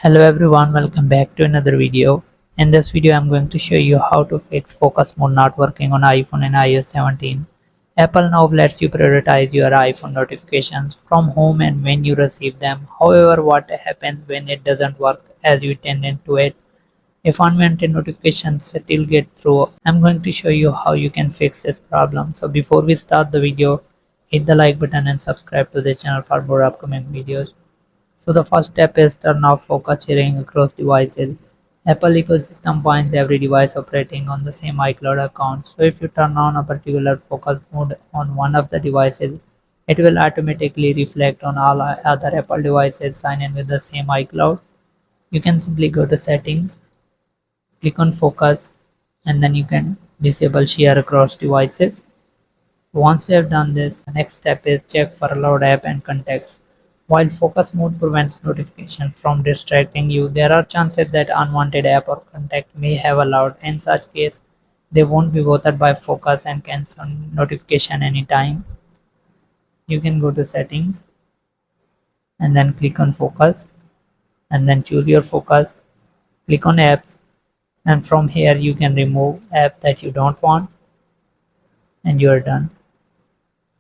Hello everyone, welcome back to another video. In this video I'm going to show you how to fix focus mode not working on iPhone and iOS 17. Apple now lets you prioritize your iPhone notifications from home and when you receive them. However, what happens when it doesn't work as you intended to it? If unwanted notifications still get through, I'm going to show you how you can fix this problem. So before we start the video, hit the like button and subscribe to the channel for more upcoming videos. So the first step is turn off focus sharing across devices. Apple ecosystem binds every device operating on the same iCloud account. So if you turn on a particular focus mode on one of the devices, it will automatically reflect on all other Apple devices sign in with the same iCloud. You can simply go to settings, click on focus, and then you can disable share across devices. Once you have done this, the next step is check for allowed app and contacts. While focus mode prevents notifications from distracting you, there are chances that unwanted app or contact may have allowed. In such case, they won't be bothered by focus and cancel notification anytime. You can go to settings and then click on focus and then choose your focus. Click on apps and from here you can remove app that you don't want and you are done.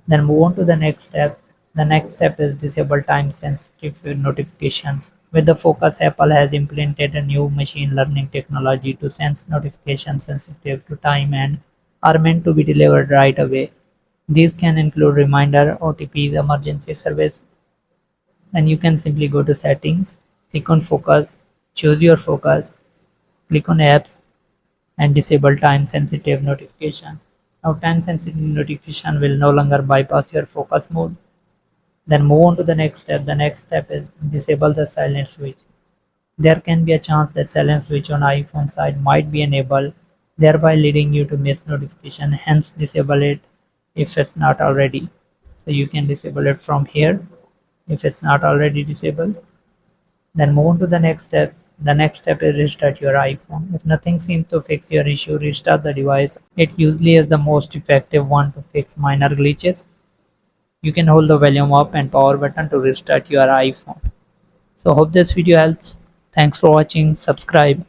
Then move on to the next step. The next step is disable time sensitive notifications. With the focus, Apple has implemented a new machine learning technology to sense notifications sensitive to time and are meant to be delivered right away. These can include reminder, OTPs, emergency service. Then you can simply go to settings, click on focus, choose your focus, click on apps and disable time sensitive notification. Now time sensitive notification will no longer bypass your focus mode. Then move on to the next step. The next step is disable the silent switch. There can be a chance that silent switch on iPhone side might be enabled, thereby leading you to miss notification. Hence disable it if it's not already. So you can disable it from here if it's not already disabled. Then move on to the next step. The next step is restart your iPhone. If nothing seems to fix your issue, restart the device. It usually is the most effective one to fix minor glitches. You can hold the volume up and power button to restart your iPhone. So hope this video helps. Thanks for watching. Subscribe.